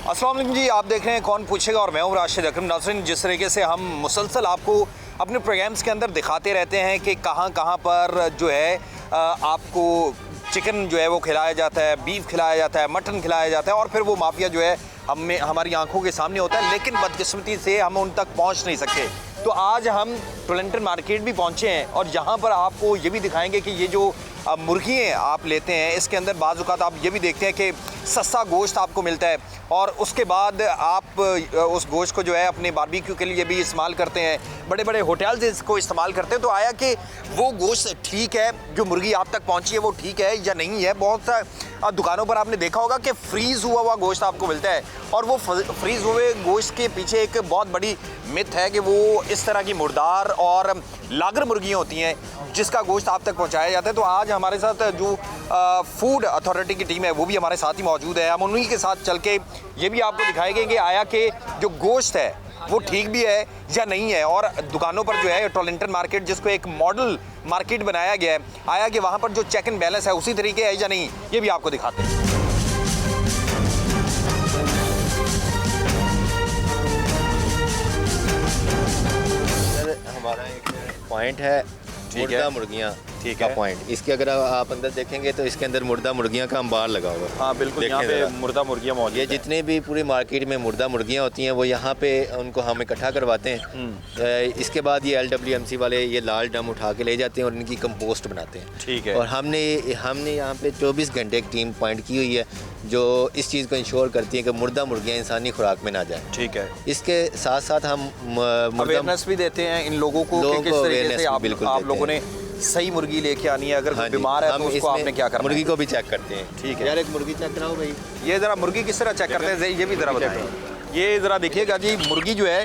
अस्सलाम वालेकुम जी, आप देख रहे हैं कौन पूछेगा और मैं हूं राशिद अकरम। नाज़रीन, जिस तरीके से हम मुसलसल आपको अपने प्रोग्राम्स के अंदर दिखाते रहते हैं कि कहां कहां पर जो है आपको चिकन जो है वो खिलाया जाता है, बीफ खिलाया जाता है, मटन खिलाया जाता है और फिर वो माफिया जो है हमारी आंखों के सामने होता है, लेकिन बदकिस्मती से हम उन तक पहुंच नहीं सकते। तो आज हम टोरंटो मार्केट भी पहुंचे हैं और यहाँ पर आपको ये भी दिखाएंगे कि ये जो मुर्गियाँ आप लेते हैं इसके अंदर बाज़ औक़ात आप ये भी देखते हैं कि सस्ता गोश्त आपको मिलता है और उसके बाद आप उस गोश्त को जो है अपने बारबेक्यू के लिए भी इस्तेमाल करते हैं, बड़े बड़े होटल्स इसको इस्तेमाल करते हैं। तो आया कि वो गोश्त ठीक है, जो मुर्गी आप तक पहुंची है वो ठीक है या नहीं है। बहुत सा दुकानों पर आपने देखा होगा कि फ्रीज़ हुआ गोश्त आपको मिलता है और वो फ्रीज़ हुए गोश्त के पीछे एक बहुत बड़ी मिथ है कि वो इस तरह की मुर्दार और लागर मुर्गियाँ होती हैं जिसका गोश्त आप तक पहुंचाया जाता है। तो आज हमारे साथ जो फूड अथॉरिटी की टीम है वो भी हमारे साथ ही मौजूद है। हम उन्हीं के साथ चल के ये भी आपको दिखाएंगे कि आया कि जो गोश्त है वो ठीक भी है या नहीं है और दुकानों पर जो है टोरंटो मार्केट जिसको एक मॉडल मार्केट बनाया गया है, आया कि वहाँ पर जो चेक एंड बैलेंस है उसी तरीके है या नहीं, ये भी आपको दिखाते हैं। हमारा एक पॉइंट है मुर्दा मुर्गियाँ ठीक का है पॉइंट। इसके अगर आप अंदर देखेंगे तो इसके अंदर मुर्दा मुर्गियाँ का अंबार लगा हुआ है। हाँ बिल्कुल, यहाँ पे मुर्दा मुर्गियाँ मौजूद ये जितने भी पूरी मार्केट में मुर्दा मुर्गियाँ होती हैं वो यहाँ पे उनको हम इकट्ठा करवाते हैं। इसके बाद ये LWMC वाले ये लाल ड्रम उठा के ले जाते हैं और इनकी कंपोस्ट बनाते हैं। ठीक है। और हमने यहाँ पे 24 घंटे एक टीम पॉइंट की हुई है जो इस चीज़ को इंश्योर करती है कि मुर्दा मुर्गियाँ इंसानी खुराक में ना जाए। ठीक है। इसके साथ साथ हम अवेयरनेस भी देते हैं इन लोगों को कि किस तरीके से आप लोगों ने सही मुर्गी लेके आनी है, अगर कोई बीमार है तो उसको आपने क्या करना है। मुर्गी को भी चेक करते हैं। ठीक है यार, एक मुर्गी चेक कराओ भाई। ये ज़रा मुर्गी किस तरह चेक करते हैं ये भी ज़रा बताएं। ये ज़रा देखिएगा जी, मुर्गी जो है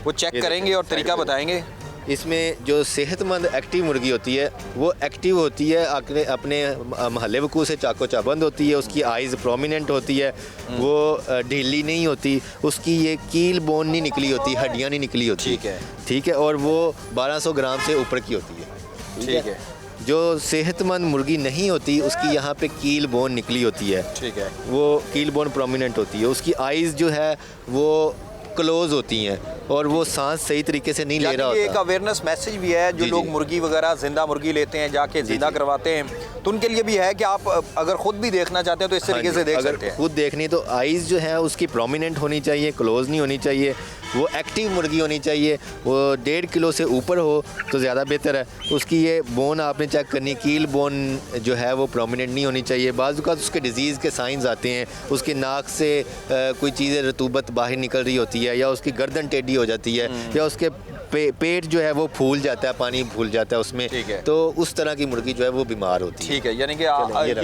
वो चेक करेंगे और तरीका बताएंगे। इसमें जो सेहतमंद एक्टिव मुर्गी होती है वो एक्टिव होती है, अपने महल्ले वकू से चाको चाबंद होती है, उसकी आइज़ प्रोमिनेंट होती है, वो ढीली नहीं होती, उसकी ये कील बोन नहीं निकली होती, हड्डियाँ नहीं निकली होती। ठीक है। ठीक है। और वो 1200 ग्राम से ऊपर की होती है। ठीक है। जो सेहतमंद मुर्गी नहीं होती उसकी यहाँ पे कील बोन निकली होती है। ठीक है। वो कील बोन प्रोमिनेंट होती है, उसकी आइज़ जो है वो क्लोज होती हैं और वो सांस सही तरीके से नहीं ले रहा होता। एक अवेयरनेस मैसेज भी है जो लोग मुर्गी वगैरह जिंदा मुर्गी लेते हैं जाके जिंदा करवाते हैं, तो उनके लिए भी है कि आप अगर खुद भी देखना चाहते हैं तो इस तरीके से देख सकते हैं। खुद देखनी तो आइज़ जो है उसकी प्रोमिनेंट होनी चाहिए, क्लोज नहीं होनी चाहिए, वो एक्टिव मुर्गी होनी चाहिए, वो 1.5 किलो से ऊपर हो तो ज़्यादा बेहतर है। उसकी ये बोन आपने चेक करनी, कील बोन जो है वो प्रोमिनेंट नहीं होनी चाहिए। बाज़ औक़ात उसके डिज़ीज़ के साइंस आते हैं, उसके नाक से कोई चीज़ें रतूबत बाहर निकल रही होती है या उसकी गर्दन टेढ़ी हो जाती है या उसके पेट जो है वो फूल जाता है, पानी फूल जाता है उसमें। तो उस तरह की मुर्गी जो है वो बीमार होती है। ठीक है, यानी कि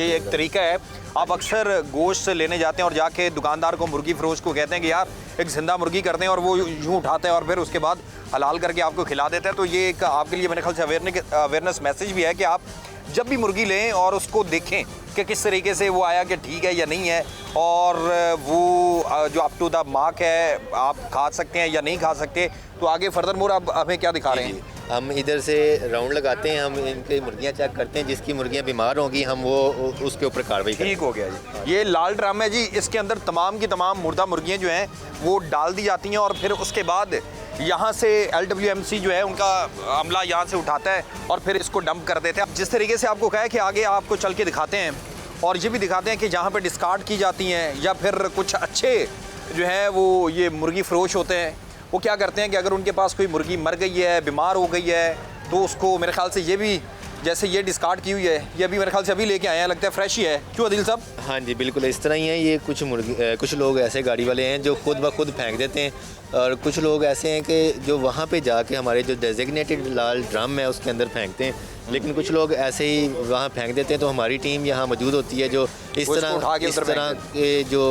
ये एक तरीका है। आप अक्सर गोश्त लेने जाते हैं और जाके दुकानदार को, मुर्गी फरोश को कहते हैं कि यार एक जिंदा मुर्गी करते हैं और वो यूँ उठाते हैं और फिर उसके बाद हलाल करके आपको खिला देते हैं। तो ये एक आपके लिए मेरे ख्याल से अवेयरनेस मैसेज भी है कि आप जब भी मुर्गी लें और उसको देखें कि किस तरीके से वो आया कि ठीक है या नहीं है, और वो जो अप टू द मार्क है आप खा सकते हैं या नहीं खा सकते। तो आगे फर्दर मोर आप हमें क्या दिखा रहे हैं? हम इधर से राउंड लगाते हैं, हम इनकी मुर्गियाँ चेक करते हैं, जिसकी मुर्गियाँ बीमार होंगी हम वो उसके ऊपर कार्रवाई करें। ठीक हो गया जी। ये लाल ड्रम है जी, इसके अंदर तमाम की तमाम मुर्दा मुर्गियाँ जो हैं वो डाल दी जाती हैं और फिर उसके बाद यहाँ से LWMC जो है उनका अमला यहाँ से उठाता है और फिर इसको डंप कर देते हैं। जिस तरीके से आपको कहा है कि आगे आपको चल के दिखाते हैं और ये भी दिखाते हैं कि जहाँ पे डिस्कार्ड की जाती हैं या फिर कुछ अच्छे जो है वो ये मुर्गी फरोश होते हैं, वो क्या करते हैं कि अगर उनके पास कोई मुर्गी मर गई है, बीमार हो गई है, तो उसको मेरे ख्याल से ये भी, जैसे ये डिस्कार्ड की हुई है, ये अभी मेरे ख्याल से अभी लेके आए हैं, लगता है फ्रेश ही है। क्यों अदिल साहब? हाँ जी, बिल्कुल इस तरह ही है। ये कुछ लोग ऐसे गाड़ी वाले हैं जो खुद ब खुद फेंक देते हैं और कुछ लोग ऐसे हैं कि जो वहाँ पे जाके हमारे जो डेजिग्नेटेड लाल ड्रम है उसके अंदर फेंकते हैं, लेकिन कुछ लोग ऐसे ही वहाँ फेंक देते हैं। तो हमारी टीम यहाँ मौजूद होती है जो इस तरह के जो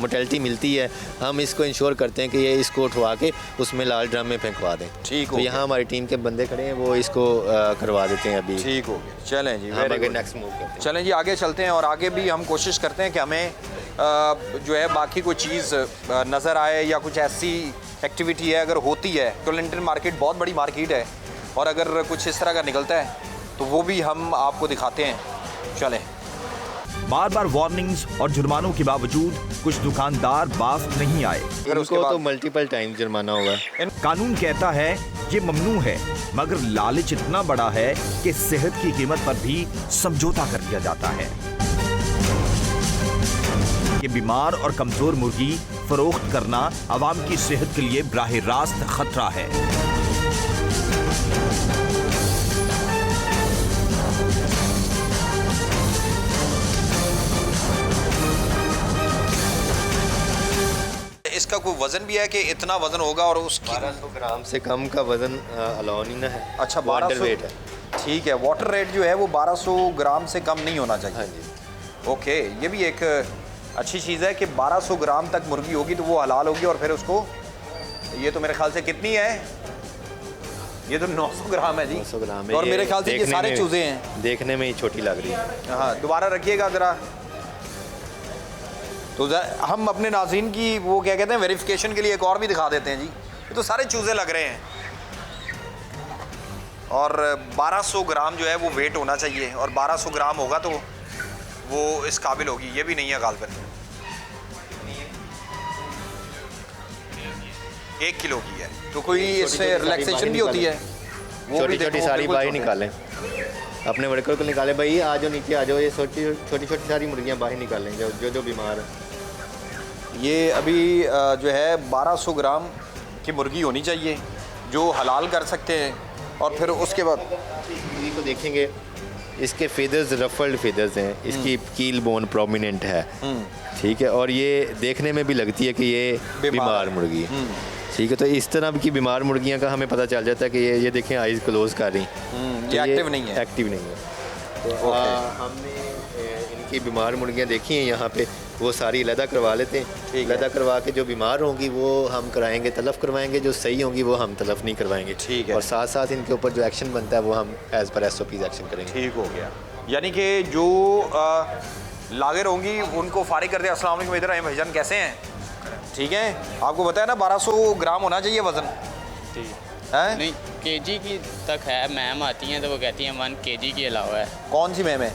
मोर्टेलिटी मिलती है, हम इसको इंश्योर करते हैं कि ये इसको उठवा के उसमें लाल ड्रम में फेंकवा दें। ठीक तो यहाँ हमारी टीम के बंदे खड़े हैं, वो इसको करवा देते हैं अभी। ठीक हो गया, चलें जी, नेक्स्ट मूव करते हैं। चलें जी, आगे चलते हैं और आगे भी हम कोशिश करते हैं कि हमें जो है बाकी कोई चीज़ नज़र आए या कुछ ऐसी एक्टिविटी है अगर होती है। टोरंटो मार्केट बहुत बड़ी मार्केट है और अगर कुछ इस तरह का निकलता है तो वो भी हम आपको दिखाते हैं। चलें। बार बार वार्निंग्स और जुर्मानों के बावजूद कुछ दुकानदार बाज नहीं आए। फिर उसके इनको तो बाद मल्टीपल टाइम जुर्माना हुआ है। कानून कहता है ये ममनू है, मगर लालच इतना बड़ा है कि सेहत की कीमत पर भी समझौता कर दिया जाता है। ये बीमार और कमजोर मुर्गी फरोख्त करना आवाम की सेहत के लिए बराह रास्त खतरा है। इसका कोई वजन भी है कि इतना वजन होगा और उसकी 1200 ग्राम से कम का वजन अलाउ नहीं ना है। अच्छा, वो 1200 अंडरवेट है। ठीक है, वाटर रेट जो है वो 1200 ग्राम से कम नहीं होना चाहिए। हाँ जी। ओके, ये भी एक अच्छी चीज़ है कि 1200 ग्राम तक मुर्गी होगी तो वो हलाल होगी। और फिर उसको, ये तो मेरे ख्याल से कितनी है, ये तो 900 ग्राम है जी। 900 ग्राम है। और मेरे ख्याल से ये सारे चूजे हैं। देखने में ही छोटी लग रही है। हाँ, दोबारा रखिएगा ज़रा। तो हम अपने नाज़रीन की वो क्या कहते हैं वेरिफिकेशन के लिए एक और भी दिखा देते हैं जी। ये तो सारे चूजे लग रहे हैं और 1200 ग्राम जो है वो वेट होना चाहिए और 1200 ग्राम होगा तो वो इस काबिल होगी। ये भी नहीं है गालबन, 1 किलो की है। तो कोई इससे रिलैक्सेशन भी होती है? छोटी छोटी सारी बाहर निकालें, अपने वर्कर को निकाले, भाई आ जाओ नीचे आ जाओ, ये छोटी छोटी सारी मुर्गियां बाहर निकालें जो बीमार है। ये अभी जो है 1200 ग्राम की मुर्गी होनी चाहिए जो हलाल कर सकते हैं। और फिर उसके बाद मुर्गी को देखेंगे, इसके फेदर्स रफल्ड फेदर्स हैं, इसकी कील बोन प्रोमिनेंट है, ठीक है, और ये देखने में भी लगती है कि ये बीमार मुर्गी है, ठीक है। तो इस तरह की बीमार मुर्गियां का हमें पता चल जाता है कि ये देखें आइज़ क्लोज कर रही, ये एक्टिव नहीं है। एक्टिव नहीं है। तो हमने इनकी बीमार मुर्गियां देखी हैं यहाँ पे, वो सारी अलहदा करवा लेते हैं। अलहदा करवा के जो बीमार होंगी वो हम कराएंगे, तलफ़ करवाएंगे, जो सही होंगी वो हम तलफ़ नहीं करवाएंगे, ठीक है। और साथ साथ इनके ऊपर जो एक्शन बनता है वो हम एज़ पर SOPs एक्शन करेंगे। ठीक हो गया, यानी कि जो लागिर होंगी उनको फारिग कर दिया। अस्सलाम वालेकुम, इधर आए भाईजान, कैसे हैं? ठीक है, आपको बताया ना 1200 ग्राम होना चाहिए वज़न। ठीक है नहीं, केजी की तक है। मैम आती हैं तो वो कहती हैं 1 केजी के अलावा है। कौन सी मैम है?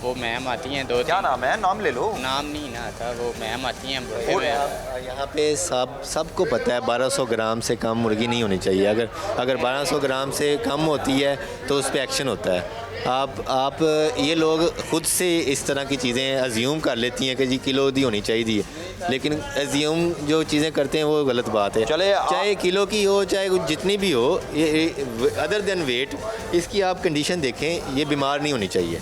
वो मैम आती हैं 2 क्या नाम है? नाम ले लो। नाम नहीं ना था, वो मैम आती हैं बुढ़े और में। यहाँ पे सबको पता है 1200 ग्राम से कम मुर्गी नहीं होनी चाहिए। अगर 1200 ग्राम से कम होती है तो उस पर एक्शन होता है। आप ये लोग खुद से इस तरह की चीज़ें अज्यूम कर लेती हैं कि जी किलो दी होनी चाहिए, लेकिन अज्यूम जो चीज़ें करते हैं वो गलत बात है। चले चाहे किलो की हो, चाहे जितनी भी हो, ये अदर देन वेट, इसकी आप कंडीशन देखें, ये बीमार नहीं होनी चाहिए।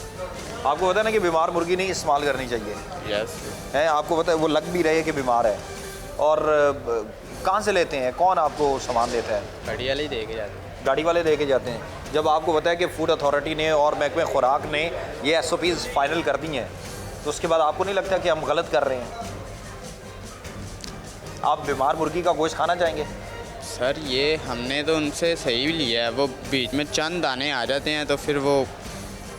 आपको पता है ना कि बीमार मुर्गी नहीं इस्तेमाल करनी चाहिए, यस है? आपको पता है, वो लग भी रही है कि बीमार है। और कहाँ से लेते हैं, कौन आपको सामान देता है? गाड़ी वाले ही दे के जाते हैं। गाड़ी वाले दे के जाते हैं। जब आपको पता है कि फूड अथॉरिटी ने और महकमे खुराक ने ये SOPs फाइनल कर दी हैं, तो उसके बाद आपको नहीं लगता कि हम गलत कर रहे हैं? आप बीमार मुर्गी का गोश्त खाना चाहेंगे? सर ये हमने तो उनसे सही लिया है, वो बीच में चंद दाने आ जाते हैं तो फिर वो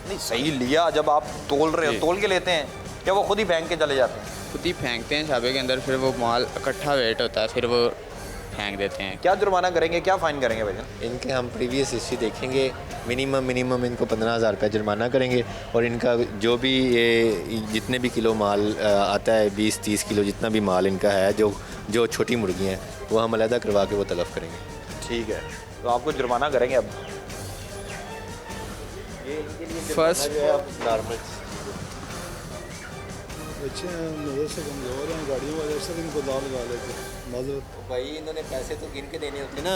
नहीं, सही लिया। जब आप तोल रहे हो, तोल के लेते हैं क्या वो खुद ही फेंक के चले जाते हैं? खुद ही फेंकते हैं छापे के अंदर, फिर वो माल इकट्ठा वेट होता है, फिर वो फेंक देते हैं। क्या जुर्माना करेंगे, क्या फ़ाइन करेंगे भाई? इनके हम प्रीवियस हिस्ट्री देखेंगे, मिनिमम इनको 15,000 रुपये जुर्माना करेंगे, और इनका जो भी ये जितने भी किलो माल आता है, 20-30 किलो जितना भी माल इनका है, जो छोटी मुर्गियाँ हैं, वो हम अलहदा करवा के वो तलफ़ करेंगे। ठीक है, तो आपको जुर्माना करेंगे अब। फर्स्ट नॉर्मल बच्चे नज़र से कमज़ोर हैं, गाड़ियों की वजह से इनको दाल लगा लेते हैं। माजरत भाई इन्होंने पैसे तो गिन के देने होते ना।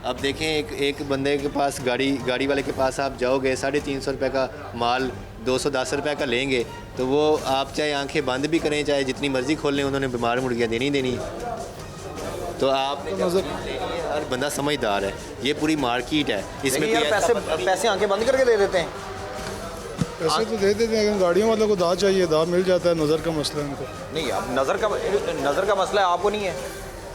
अब देखें, एक बंदे के पास गाड़ी वाले के पास आप जाओगे, 350 रुपये का माल 210 रुपये का लेंगे, तो वो आप चाहे आंखें बंद भी करें, चाहे जितनी मर्ज़ी खोल लें, उन्होंने बीमार मुर्गियाँ देनी। तो आपने हर बंदा समझदार है, ये पूरी मार्केट है, इसमें यार पैसे आंखें बंद करके दे देते हैं। पैसे तो दे देते हैं, लेकिन गाड़ियों वालों को दाल चाहिए, दाल मिल जाता है। नज़र का मसला है इनको। नहीं, अब नज़र का मसला है, आपको नहीं है?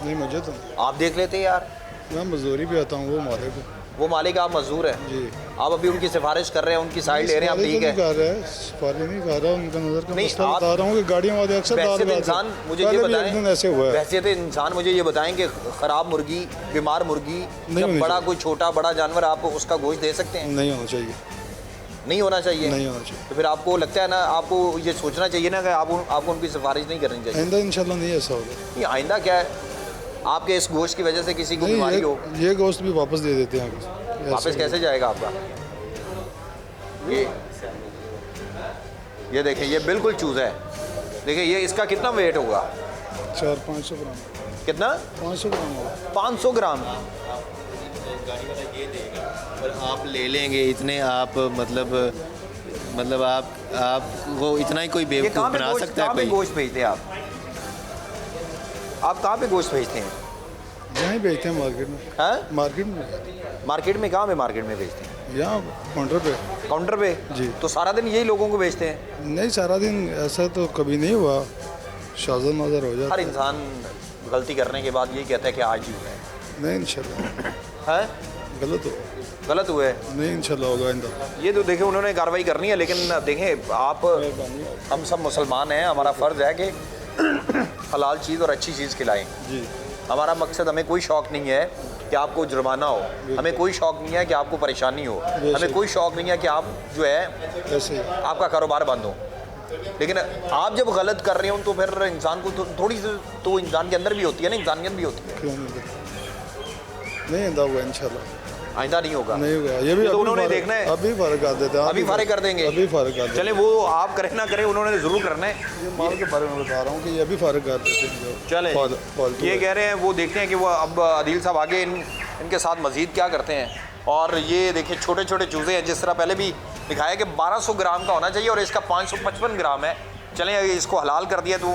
नहीं, मुझे तो आप देख लेते यार। मैं मजदूरी पे आता हूँ, वो मालिक है। वो मालिक, आप मजदूर हैं जी। आप अभी उनकी सिफारिश कर रहे हैं, उनकी साइड ले रहे हैं, आप ठीक है? कर रहे हैं, सिफारिश नहीं कर रहा, उनका नज़र का नहीं, मसला आप- बता रहा हूँ कि गाड़ियों वाले अक्सर दाल वैसे तो लगाते हैं। इंसान मुझे ये पहले भी एक बताएं, दिन ऐसे हुआ है। वैसे तो इंसान मुझे ये बताएं कि ख़राब मुर्गी, बीमार मुर्गी, नहीं जब होनी बड़ा चाहिए। कोई छोटा बड़ा जानवर, आप उसका गोश्त दे सकते हैं? नहीं होना चाहिए। नहीं होना चाहिए? नहीं होना चाहिए। तो फिर आपको लगता है ना, आपको ये सोचना चाहिए ना कि आपको उनकी सिफारिश नहीं करनी चाहिए? आइंदा इंशाल्लाह नहीं ऐसा होगा। नहीं, आइंदा क्या है, आपके इस गोश्त की वजह से किसी को नहीं, बीमारी हो, ये गोश्त भी वापस दे देते हैं ऐसे वापस कैसे जाएगा आपका? ये देखें, ये बिल्कुल चूज़ा है। देखिए ये इसका कितना वेट होगा? 400-500 ग्राम। कितना? 500 ग्राम होगा। 500 ग्राम। और आप ले लेंगे इतने, आप मतलब आप वो इतना ही कोई ये बेवकूफ़ कहाँ पे बना गोश्त, सकता है कहाँ पे कोई? गोश्त भेजते हैं आप कहाँ पे गोश्त भेजते हैं? यहीं बेचते हैं मार्केट में। हाँ, मार्केट में। मार्केट में कहाँ पे मार्केट में भेजते हैं? यहाँ काउंटर पे। काउंटर पे? जी। तो सारा दिन यही लोगों को बेचते हैं? नहीं, सारा दिन ऐसा तो कभी नहीं हुआ, शाज़र नज़र हो जाता हर है। इंसान गलती करने के बाद यही कहता है कि आज ही हुआ है। नहीं इंशाल्लाह हैं? गलत हो, गलत हुआ है? नहीं इंशाल्लाह होगा आइंदा। ये तो देखें उन्होंने कार्रवाई करनी है, लेकिन देखें आप, हम सब मुसलमान हैं, हमारा फ़र्ज़ है कि हलाल चीज़ और अच्छी चीज़ खिलाएं। जी। हमारा मकसद, हमें कोई शौक़ नहीं है कि आपको जुर्माना हो, हमें कोई शौक़ नहीं है कि आपको परेशानी हो, हमें कोई शौक़ नहीं है कि आप जो है ऐसे ही। आपका कारोबार बंद हो। लेकिन आप जब गलत कर रहे हो तो फिर इंसान को थोड़ी सी तो इंसान के अंदर भी होती है ना, इंसानियत भी होती है। क्यों नहीं आइंदा होगा इंशाल्लाह। आइंदा नहीं होगा? नहीं होगा। ये भी तो अभी उन्होंने फारिग- देखना है। अभी फारिग कर देते हैं। अभी फारिग कर देंगे? अभी फारिग कर देते हैं। चले, वो आप करें ना करें, उन्होंने ज़रूर करना है। ये माल के बारे में बता रहा हूँ कि ये भी फारिग कर देते हैं जो चले, फालतू ये है। कह रहे हैं, वो देखते हैं कि वो अब आदिल साहब आगे इनके साथ मज़ीद क्या करते हैं। और ये देखिए छोटे छोटे चूज़े हैं, जिस तरह पहले भी दिखाया कि 1200 ग्राम का होना चाहिए और इसका 555 ग्राम है। चलें, इसको हलाल कर दिया तो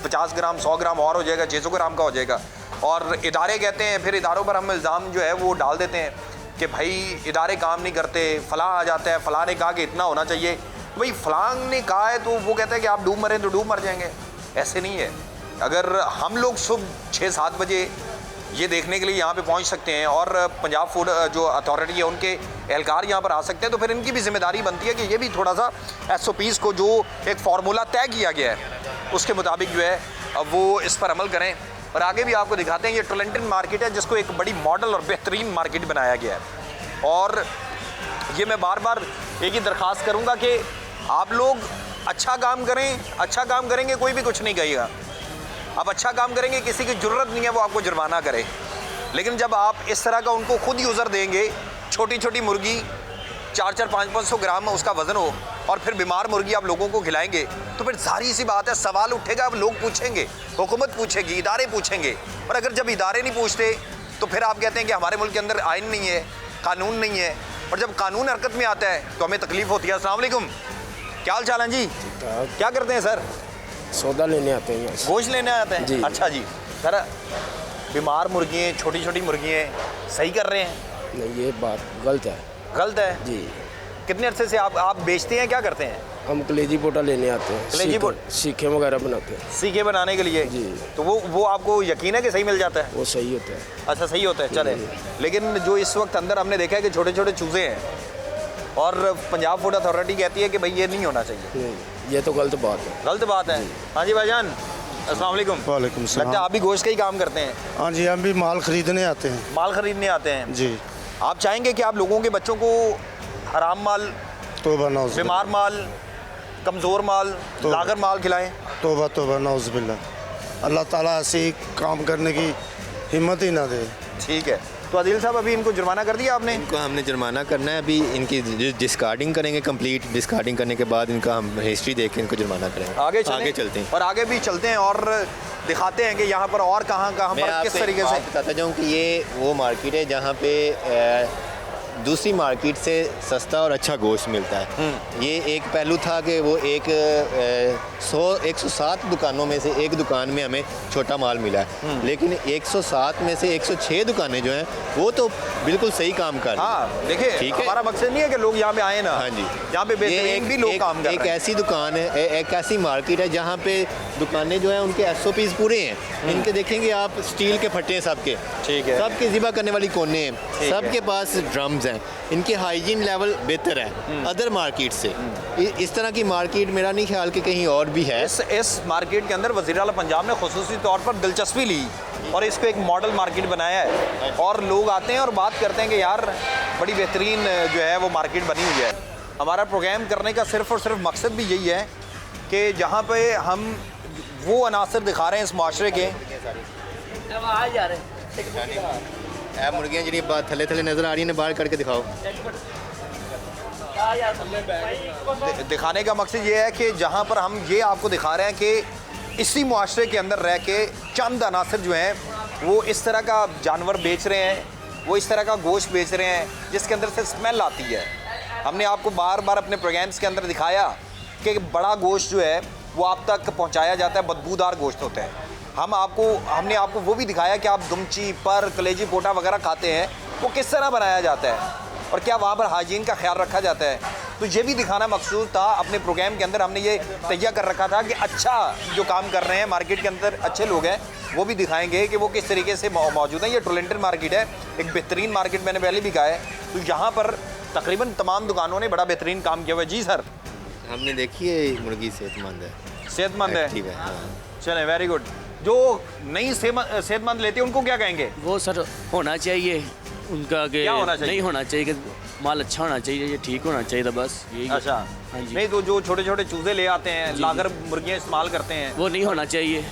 50 ग्राम 100 ग्राम और हो जाएगा, 600 ग्राम का हो जाएगा। और इदारे कहते हैं, फिर इदारों पर हम इल्ज़ाम जो है वो डाल देते हैं कि भाई इदारे काम नहीं करते, फ़लाँ आ जाता है, फ़लाँ ने कहा कि इतना होना चाहिए। भाई फ़लाँ ने कहा है तो वो कहता है कि आप डूब मरें तो डूब मर जाएंगे। ऐसे नहीं है। अगर हम लोग सुबह 6-7 बजे ये देखने के लिए यहाँ पे पहुँच सकते हैं और पंजाब फूड जो अथॉरिटी है उनके एहलकार यहाँ पर आ सकते हैं, तो फिर इनकी भी जिम्मेदारी बनती है कि ये भी थोड़ा सा SOPs को, जो एक फार्मूला तय किया गया है उसके मुताबिक जो है वो इस पर अमल करें। और आगे भी आपको दिखाते हैं, ये टोरंटन मार्केट है जिसको एक बड़ी मॉडल और बेहतरीन मार्केट बनाया गया है। और ये मैं बार बार एक ही दरख्वास्त करूँगा कि आप लोग अच्छा काम करें, अच्छा काम करेंगे कोई भी कुछ नहीं कहेगा। आप अच्छा काम करेंगे, किसी की ज़रूरत नहीं है वो आपको जुर्माना करे। लेकिन जब आप इस तरह का उनको खुद ही उज़र देंगे, छोटी छोटी मुर्गी 400 500 ग्राम उसका वज़न हो और फिर बीमार मुर्गी आप लोगों को खिलाएंगे, तो फिर सारी सी बात है, सवाल उठेगा। अब लोग पूछेंगे, हुकूमत पूछेगी, इदारे पूछेंगे। और अगर जब इदारे नहीं पूछते तो फिर आप कहते हैं कि हमारे मुल्क के अंदर आइन नहीं है, कानून नहीं है। और जब कानून हरकत में आता है तो हमें तकलीफ़ होती है। अस्सलाम वालेकुम, क्या हाल चाल है जी? क्या करते हैं सर? सौदा लेने आते हैं यहाँ से। गोश्त लेने आते हैं जी। अच्छा जी। सर, बीमार मुर्गियाँ, छोटी छोटी मुर्गियाँ सही कर रहे हैं? नहीं, ये बात गलत है गलत है जी। कितने अरसे से आप बेचते हैं, क्या करते हैं? हम कलेजी बोटा लेने आते हैं, कलेजी बोट? सीखे वगैरह बनाते हैं। सीखे बनाने के लिए जी। तो वो आपको यकीन है कि सही मिल जाता है? वो सही होता है। अच्छा, सही होता है। चले, लेकिन जो इस वक्त अंदर हमने देखा है कि छोटे छोटे चूज़े हैं और पंजाब फूड अथॉरिटी कहती है कि भाई ये नहीं होना चाहिए। नहीं, ये तो गलत बात है। गलत बात है। हाँ जी भाईजान, अस्सलाम वालेकुम। वालेकुम लगता है सलाम। आप भी गोश्त का ही काम करते हैं? हाँ जी, हम भी माल खरीदने आते हैं। माल खरीदने आते हैं जी। आप चाहेंगे कि आप लोगों के बच्चों को हराम माल, तोबा नौज़ बीमार माल, कमज़ोर माल, तो- लागर माल खिलाएं? तोबा नौज़ बिल्लाह। अल्लाह ताला ऐसे काम करने की हिम्मत ही ना दे। ठीक है। तो आदिल साहब, अभी इनको जुर्माना कर दिया आपने? इनको हमने जुर्माना करना है। अभी इनकी डिस्कार्डिंग करेंगे, कंप्लीट डिस्कार्डिंग करने के बाद इनका हम हिस्ट्री देख के इनको जुर्माना करेंगे। आगे चलें? आगे चलते हैं। और आगे भी चलते हैं और दिखाते हैं कि यहाँ पर और कहाँ मैं पर किस आपको तरीके एक से। बात बताता जाऊँ कि ये वो मार्केट है जहाँ पे दूसरी मार्केट से सस्ता और अच्छा गोश्त मिलता है। ये एक पहलू था कि वो 107 दुकानों में से एक दुकान में हमें छोटा माल मिला है, लेकिन 107 में से 106 दुकानें जो हैं वो तो बिल्कुल सही काम कर रही हैं। हाँ देखिए, ठीक है। हमारा मकसद नहीं है कि लोग यहाँ पे आए ना। हाँ जी। यहाँ पे बेहतरीन भी लोग काम कर एक रहे हैं। ऐसी दुकान है, एक ऐसी मार्केट है जहाँ पे दुकानें जो है उनके SOPs पूरे हैं। इनके देखेंगे आप, स्टील के फट्टे हैं सबके, ठीक है। सबके ज़िबा करने वाली कोने हैं, है। सबके पास ड्रम्स हैं। इनके हाइजीन लेवल बेहतर है अदर मार्केट से। इस तरह की मार्केट मेरा नहीं ख्याल कि कहीं और भी है। इस मार्केट के अंदर वज़ीर आला पंजाब ने खुसूसी तौर पर दिलचस्पी ली और इसको एक मॉडल मार्केट बनाया है और लोग आते हैं और बात करते हैं कि यार बड़ी बेहतरीन जो है वो मार्केट बनी हुई है। हमारा प्रोग्राम करने का सिर्फ़ और सिर्फ मकसद भी यही है कि जहाँ पे हम वो अनासर दिखा रहे हैं इस माशरे के। मुर्गियाँ जी थले थले नज़र आ रही हैं, बाहर करके दिखाओ। दिखाने का मकसद ये है कि जहाँ पर हम ये आपको दिखा रहे हैं कि इसी मुआशरे के अंदर रह के चंद अनासर जो हैं वो इस तरह का जानवर बेच रहे हैं, वो इस तरह का गोश्त बेच रहे हैं जिसके अंदर से स्मेल आती है। हमने आपको बार बार अपने प्रोग्राम्स के अंदर दिखाया कि बड़ा गोश्त जो है वो आप तक पहुंचाया जाता है, बदबूदार गोश्त होता है। हमने आपको वो भी दिखाया कि आप दुमची पर कलेजी पोटा वगैरह खाते हैं, वो किस तरह बनाया जाता है और क्या वहाँ पर हाइजीन का ख्याल रखा जाता है। तो ये भी दिखाना मकसूद था अपने प्रोग्राम के अंदर। हमने ये तैयार कर रखा था कि अच्छा जो काम कर रहे हैं मार्केट के अंदर अच्छे लोग हैं वो भी दिखाएंगे कि वो किस तरीके से मौजूद हैं। ये टोरंटो मार्केट है, एक बेहतरीन मार्केट, मैंने पहले भी कहा है। तो यहाँ पर तकरीबन तमाम दुकानों ने बड़ा बेहतरीन काम किया हुआ है। जी सर, हमने देखी है मुर्गी सेहतमंद है, सेहतमंद है, एक्टिव है। हाँ। चलें, वेरी गुड। जो नहीं सेहतमंद लेते हैं उनको क्या कहेंगे? वो सर होना चाहिए उनका कि क्या होना चाहिए? नहीं होना चाहिए कि माल अच्छा होना चाहिए, ये ठीक होना चाहिए था बस यही। अच्छा, हाँ जी। नहीं तो जो छोटे छोटे चूजे ले आते हैं लाकर मुर्गियाँ इस्तेमाल करते हैं, वो नहीं होना चाहिए।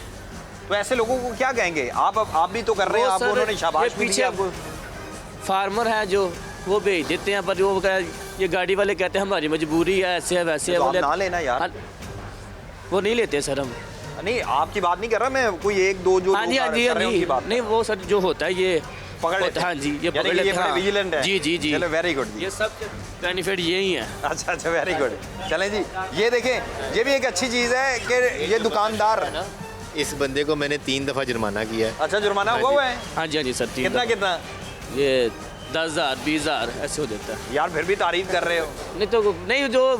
तो ऐसे लोगों को क्या कहेंगे? आप भी तो कर रहे हैं, वो आपको सर, उन्होंने शाबाश ये भी पीछे दी आपको। फार्मर है जो वो भेज देते हैं, पर वो ये गाड़ी वाले कहते हैं हमारी मजबूरी है, ऐसे है वैसे है। तो आप बोले ना लेना यार। हाँ, वो नहीं लेते सर हम। नहीं, आपकी बात नहीं कर रहा मैं, कोई एक दो जो हाँ जी, लोग हाँ जी, कर रहे हैं उनकी बात नहीं वो सर जो होता है ये पकड़ लेते हैं। हाँ जी, ये यानी पकड़ कि लेते ये बड़े विजिलेंट है। जी जी जी, चलो वेरी गुड। ये सब बेनिफिट यही है। अच्छा अच्छा, वेरी गुड। चलें जी, ये देखें, ये भी एक अच्छी चीज़ है कि ये दुकानदार। इस बंदे को मैंने 3 दफ़ा जुर्माना किया है। अच्छा, जुर्माना हुआ है? हाँ जी, हाँ जी सर। कितना कितना? ये 10,000 20,000 ऐसे हो जाता है। यार फिर भी तारीफ कर रहे हो। नहीं तो नहीं, जो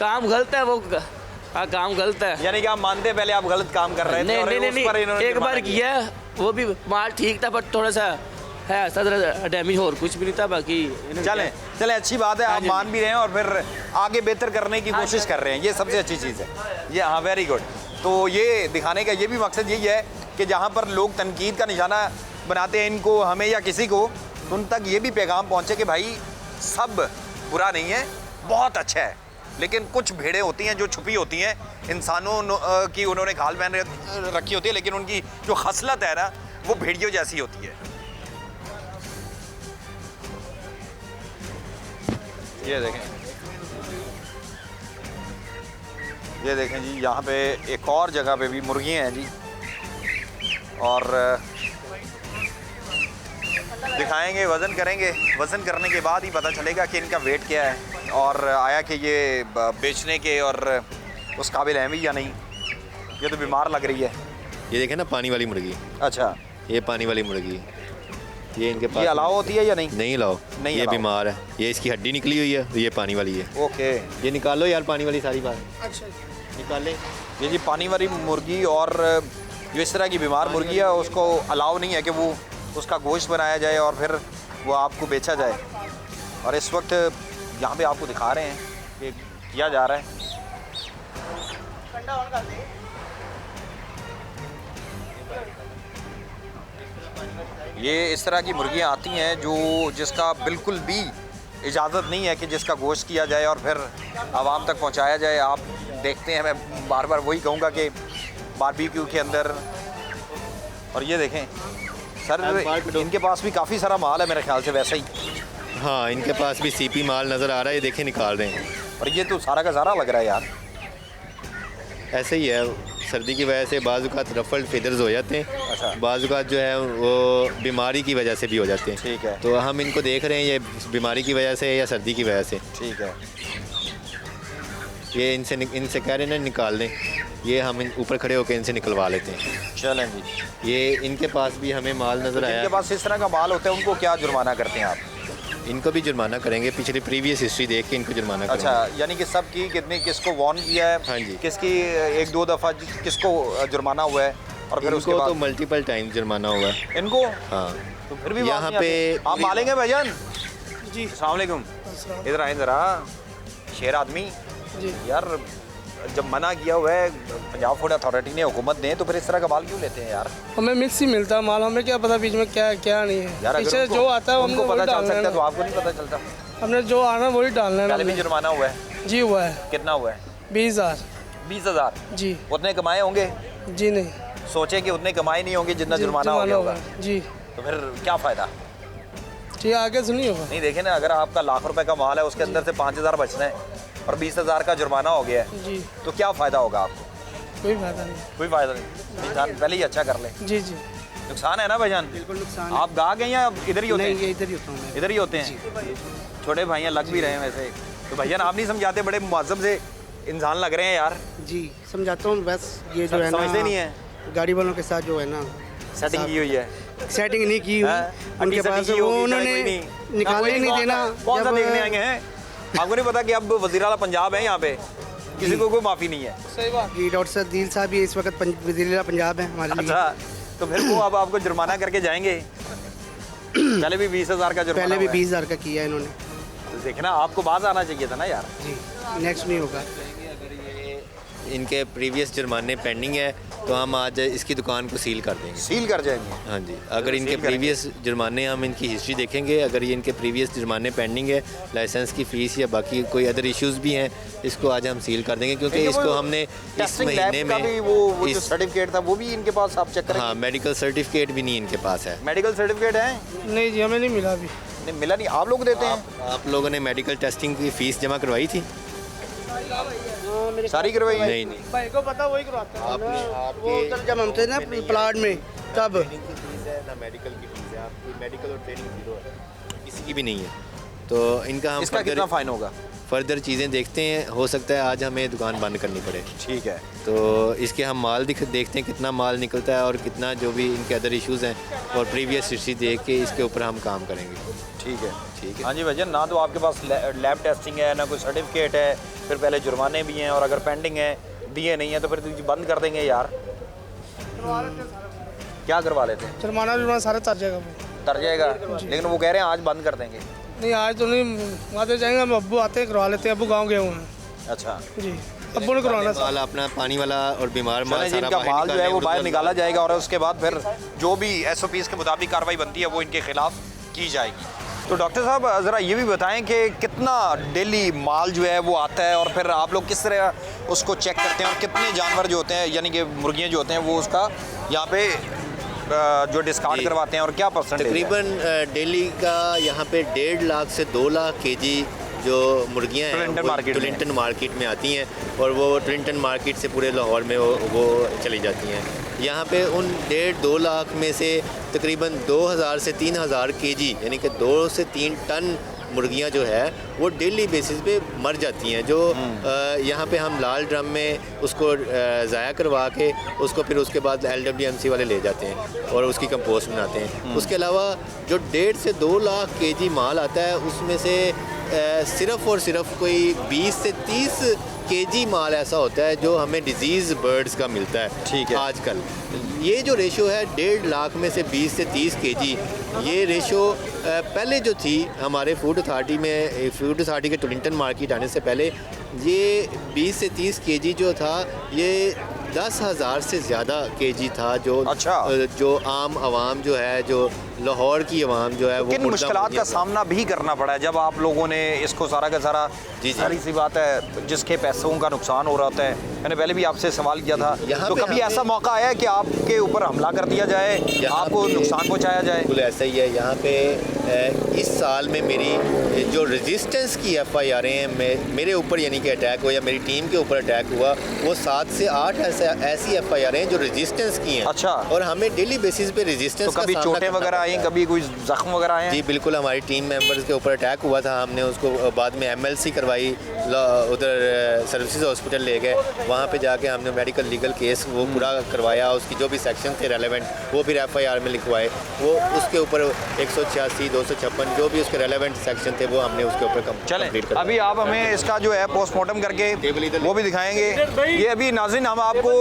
काम गलत है वो काम गलत है। यानी कि आप मानते हैं पहले आप गलत काम कर रहे थे नहीं और नहीं उस पर नहीं, इन्होंने एक जुर्माना बार किया वो भी माल ठीक था, बट थोड़ा सा है ऐसा डैमेज और कुछ भी नहीं था। बाकी चलें चलें, अच्छी बात है, आप मान भी रहे हैं और फिर आगे बेहतर करने की कोशिश कर रहे हैं, ये सबसे अच्छी चीज़ है ये। हाँ, वेरी गुड। तो ये दिखाने का ये भी मकसद यही है कि जहाँ पर लोग तनकीद का निशाना बनाते हैं इनको, हमें या किसी को, तो उन तक ये भी पैगाम पहुँचे कि भाई सब बुरा नहीं है, बहुत अच्छा है। लेकिन कुछ भेड़ें होती हैं जो छुपी होती हैं, इंसानों की उन्होंने खाल पहन रखी होती है, लेकिन उनकी जो खसलत है ना वो भेड़ियों जैसी होती है। ये देखें, ये देखें जी, यहाँ पे एक और जगह पे भी मुर्गियाँ हैं जी, और दिखाएंगे, वज़न करेंगे। वज़न करने के बाद ही पता चलेगा कि इनका वेट क्या है और आया कि ये बेचने के और उस काबिल है भी या नहीं। ये तो बीमार लग रही है। ये देखें ना, पानी वाली मुर्गी। अच्छा, ये पानी वाली मुर्गी, ये इनके पास ये अलाव होती है या नहीं? नहीं लाओ, नहीं ये अलाउ। बीमार है, ये इसकी हड्डी निकली हुई है, ये पानी वाली है। ओके, ये निकालो यार, पानी वाली सारी बात। अच्छा, निकाल लें। ये जी पानी वाली मुर्गी, और जो इस तरह की बीमार मुर्गी है उसको अलाउ नहीं है कि वो उसका गोश्त बनाया जाए और फिर वो आपको बेचा जाए। और इस वक्त यहाँ पे आपको दिखा रहे हैं कि किया जा रहा है। ये इस तरह की मुर्गियाँ आती हैं जो जिसका बिल्कुल भी इजाज़त नहीं है कि जिसका गोश्त किया जाए और फिर आवाम तक पहुँचाया जाए। आप देखते हैं, मैं बार बार वही कहूँगा कि बारबेक्यू के अंदर। और ये देखें सर, इनके पास भी काफ़ी सारा माल है मेरे ख्याल से वैसे ही। हाँ, इनके पास भी सीपी माल नज़र आ रहा है, ये देखें निकाल रहे हैं। और ये तो सारा का सारा लग रहा है यार। ऐसे ही है, सर्दी की वजह से बाज़-औक़ात रफल्ड फीदर्स हो जाते हैं। अच्छा। बाज़-औक़ात जो है वो बीमारी की वजह से भी हो जाते हैं। ठीक है। तो हम इनको देख रहे हैं, ये बीमारी की वजह से या सर्दी की वजह से। ठीक है। ये इनसे कह रहे हैं ना निकाल दें, ये हम ऊपर खड़े होकर इनसे निकलवा लेते हैं। चलें जी। ये इनके पास भी हमें माल नज़र आया। इनके पास इस तरह का माल होता है, उनको क्या जुर्माना करते हैं आप? इनको भी जुर्माना करेंगे, पिछली प्रीवियस हिस्ट्री देख के इनको जुर्माना करेंगे। अच्छा, यानी कि सब की कितने, किसको वार्न किया है? हाँ जी। किसकी 1-2 दफ़ा किसको जुर्माना हुआ है और फिर उसके इनको बाद तो मल्टीपल टाइम जुर्माना हुआ है। इनको? हाँ, तो फिर भी यहाँ बात नहीं पे आती। आप मालेंगे भाईजान जी? अस्सलाम वालेकुम। इधर आए ज़रा, शेर आदमी जी यार, जब मना किया हुआ है पंजाब फूड अथॉरिटी ने, हुकूमत ने, तो फिर इस तरह का माल क्यों लेते हैं यार? हमें मिक्स ही मिलता है माल, हमें क्या पता बीच में क्या क्या नहीं है। यार पीछे जो आता है उनको हमने पता वही चल डालना सकता है है तो ना। आपको नहीं पता चलता? हमने जो आना वही डालना है पहले भी हमने। जुर्माना हुआ है? जी हुआ है कितना हुआ है? 20,000। 20,000। जी उतने कमाए होंगे? जी नहीं सोचे कि उतने कमाए नहीं होंगे जितना जी, जुर्माना हो गया होगा, है। जी तो फिर क्या फ़ायदा? ठीक है, आगे सुनिए होगा। नहीं देखे ना, अगर आपका लाख रुपए का माल है उसके अंदर से 5,000 बचना है और 20,000 का जुर्माना हो गया है, जी तो क्या फ़ायदा होगा आपको? कोई फायदा नहीं। कोई फ़ायदा नहीं, इंसान पहले ही अच्छा कर ले। जी जी नुकसान है ना भाईजान? बिल्कुल नुकसान आप गाहक हैं या इधर ही होते हैं? ये इधर ही होता हूँ इधर ही होते हैं। छोटे भाइयाँ लग भी रहे हैं वैसे, तो भैया आप नहीं समझाते? बड़े मुअज़्ज़म से इंसान लग रहे हैं यार। जी समझाता हूँ, बस ये जो है ना समझते नहीं है, गाड़ी वालों के साथ जो है ना सेटिंग की हुई है। सेटिंग नहीं की हुई हाँ, उनके सेटिंग पास की वो होगी, उन्होंने कोई नहीं। निकाले ही नहीं देना। कौन सा जब- देखने आएंगे हैं? आपको नहीं पता कि अब वज़ीर-ए-आला पंजाब है यहाँ पे, किसी को कोई माफ़ी नहीं है। सही बात। जी डॉक्टर सदील साहब ये इस वक्त वज़ीर-ए-आला पंजाब है हमारे लिए। अच्छा, तो फिर वो अब आपको जुर्माना करके जाएंगे? पहले भी 20,000 का जुर्माना पहले भी हुआ है। 20,000 का किया है इन्होंने। तो देखना, आपको बाज आना चाहिए था ना यार। जी नेक्स्ट नहीं होगा। इनके प्रीवियस जुर्माने पेंडिंग है तो हम आज इसकी दुकान को सील कर देंगे। सील कर जाएंगे? हाँ जी, अगर इनके सील करेंगे। प्रीवियस जुर्माने, हम इनकी हिस्ट्री देखेंगे, अगर ये इनके प्रीवियस जुर्माने पेंडिंग है, लाइसेंस की फ़ीस या बाकी कोई अदर इश्यूज़ भी हैं, इसको आज हम सील कर देंगे क्योंकि इसको हमने इस टेस्टिंग महीने लैब का भी में वो जो इस सर्टिफिकेट था वो भी इनके पास आप चेक करेंगे? हाँ, मेडिकल सर्टिफिकेट भी नहीं इनके पास है। मेडिकल सर्टिफिकेट है? नहीं जी हमें नहीं मिला अभी। नहीं मिला नहीं, आप लोग देते हैं? आप लोगों ने मेडिकल टेस्टिंग की फ़ीस जमा करवाई थी? सारी करवाई है? नहीं नहीं, भाई को पता वही करवाता है। आपने वो उधर जब हम थे ना प्लाट में तब ट्रेनिंग की फीस है ना, मेडिकल की फीस है, आपकी मेडिकल और ट्रेनिंग जीरो है, किसी की भी नहीं है। तो इनका हम इसका कितना फाइन होगा? फर्दर चीज़ें देखते हैं, हो सकता है आज हमें दुकान बंद करनी पड़े। ठीक है, तो इसके हम माल देखते हैं कितना माल निकलता है और कितना जो भी इनके अदर इश्यूज़ हैं और प्रीवियस हिस्ट्री देख के इसके ऊपर हम काम करेंगे। ठीक है, ठीक है। हाँ जी भैया, ना तो आपके पास लैब टेस्टिंग है, ना कोई सर्टिफिकेट है, फिर पहले जुर्माने भी हैं और अगर पेंडिंग है, दिए नहीं है तो फिर तो बंद कर देंगे यार। क्या करवा लेते हैं? जुर्माना सारा तर जाएगा वो। तर जाएगा, लेकिन वो कह रहे हैं आज बंद कर देंगे। नहीं आज तो नहीं, वहाँ तो जाएंगे, हम अब्बू आते हैं करवा लेते हैं। अब्बू गाँव गए हुए हैं। अच्छा, जी अब्बू ने करवाना था। माल अपना पानी वाला और बीमार माल चलें जी, सारा इनका बाहर माल जो है वो निकालें, बाहर उनको निकाला जाएगा और उसके बाद फिर जो भी SOPs के मुताबिक कार्रवाई बनती है वो इनके खिलाफ की जाएगी। तो डॉक्टर साहब ज़रा ये भी बताएं कि कितना डेली माल जो है वो आता है और फिर आप लोग किस तरह उसको चेक करते हैं और कितने जानवर जो होते हैं यानी कि मुर्गियाँ जो होते हैं वो उसका यहाँ पे जो डिस्कार्ड जी। करवाते हैं और क्या परसेंटेज? तकरीबन डेली का यहाँ पे 1.5 लाख से 2 लाख केजी जो मुर्गियाँ हैं टुलिंटन वो मार्केट में। टुलिंटन मार्केट में आती हैं और वो टुलिंटन मार्केट से पूरे लाहौर में वो चली जाती हैं। यहाँ पे उन 1.5-2 लाख में से तकरीबन 2,000 से 3,000 केजी यानी कि 2 से 3 टन मुर्गियाँ जो है वो डेली बेसिस पे मर जाती हैं, जो यहाँ पे हम लाल ड्रम में उसको ज़ाया करवा के उसको फिर उसके बाद LWMC वाले ले जाते हैं और उसकी कंपोस्ट बनाते हैं। उसके अलावा जो 1.5 से 2 लाख केजी माल आता है उसमें से सिर्फ़ और सिर्फ कोई 20 से 30 केजी माल ऐसा होता है जो हमें डिजीज़ बर्ड्स का मिलता है। ठीक है। आजकल ये जो रेशो है 1.5 लाख में से 20 से 30 केजी, ये रेशो पहले जो थी हमारे फूड अथॉरिटी के टुलिंटन मार्केट आने से पहले ये 20 से 30 केजी जो था ये 10,000 से ज़्यादा केजी था जो अच्छा। जो आम आवाम जो है, जो लाहौर की आवाम जो है वो किन मुर्दा मुश्किलात का मुर्गियाँ सामना भी करना पड़ा है जब आप लोगों ने इसको सारा का सारा? जी, जी। सारी सी बात है, जिसके पैसों का नुकसान हो रहा होता है। मैंने पहले भी आपसे सवाल किया था, यहाँ तो पे कभी ऐसा मौका आया है कि आपके ऊपर हमला कर दिया जाए, यहाँ आपको पे नुकसान पहुंचाया जाए? बिल्कुल ऐसा ही है। यहाँ पे इस साल में मेरी जो रेजिस्टेंस की FIR हैं मेरे ऊपर यानी कि अटैक हुआ या मेरी टीम के ऊपर अटैक हुआ, वो 7 से 8 ऐसी FIR हैं जो रेजिस्टेंस की हैं। अच्छा। और हमें डेली बेसिस पे तो रेजिस्टेंस कभी चोटें वगैरह आई, कभी कोई जख्म वगैरह आए हैं? जी बिल्कुल, हमारी टीम मेंबर्स के ऊपर अटैक हुआ था, हमने उसको बाद में MLC करवाई, उधर सर्विसेज हॉस्पिटल ले गए, वहाँ पे जाके हमने मेडिकल लीगल केस वो पूरा करवाया, उसकी जो भी सेक्शन थे रेलेवेंट वो फिर FIR में लिखवाए, वो उसके ऊपर 186, 256 जो भी उसके रेलेवेंट सेक्शन थे वो हमने उसके ऊपर चलें, कंप्लीट कर अभी आप हमें इसका जो है पोस्टमार्टम करके वो भी दिखाएंगे। ये अभी नाज़रीन हम आपको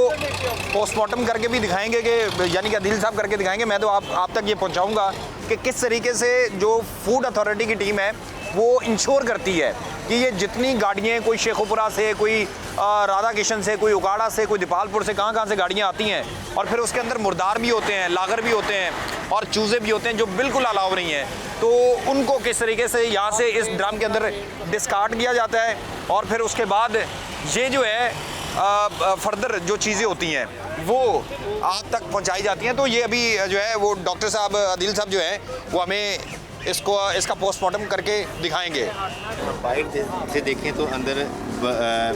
पोस्टमार्टम करके भी दिखाएंगे कि यानी कि अदील साहब करके दिखाएंगे। मैं तो आप तक ये पहुंचाऊंगा कि किस तरीके से जो फूड अथॉरिटी की टीम है वो इंश्योर करती है कि ये जितनी गाड़ियाँ, कोई शेखुपुरा से, कोई राधा किशन से, कोई उगाड़ा से, कोई दीपालपुर से, कहाँ से गाड़ियाँ आती हैं, और फिर उसके अंदर मुर्दार भी होते हैं, लागर भी होते हैं और चूज़े भी होते हैं जो बिल्कुल अलाउ नहीं है, तो उनको किस तरीके से यहाँ से इस ड्रम के अंदर डिस्कार्ड किया जाता है और फिर उसके बाद ये जो है फर्दर जो चीज़ें होती हैं वो आप तक पहुंचाई जाती हैं। तो ये अभी जो है वो डॉक्टर साहब, आदिल साहब जो है वो हमें इसका पोस्टमार्टम करके दिखाएंगे। बाहर से देखें तो अंदर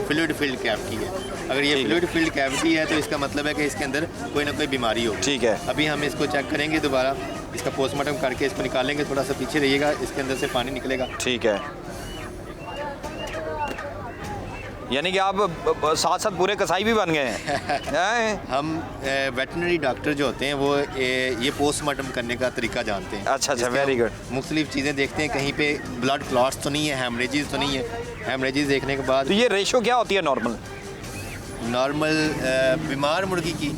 फ्लूइड फील्ड कैविटी है। अगर ये फ्लूइड फील्ड कैविटी है तो इसका मतलब है कि इसके अंदर कोई ना कोई बीमारी हो। ठीक है, अभी हम इसको चेक करेंगे दोबारा, इसका पोस्टमार्टम करके इसको निकालेंगे। थोड़ा सा पीछे रहिएगा, इसके अंदर से पानी निकलेगा। ठीक है, यानी कि आप साथ साथ पूरे कसाई भी बन गए हैं। हम वेटनरी डॉक्टर जो होते हैं वो ये पोस्टमार्टम करने का तरीका जानते हैं। अच्छा, वेरी गुड। मुख्तलिफ चीज़ें देखते हैं, कहीं पे ब्लड क्लॉट्स तो नहीं है, हेमरेजेस तो नहीं है। हेमरेजेस देखने के बाद तो ये रेशो क्या होती है नॉर्मल बीमार मुर्गी की?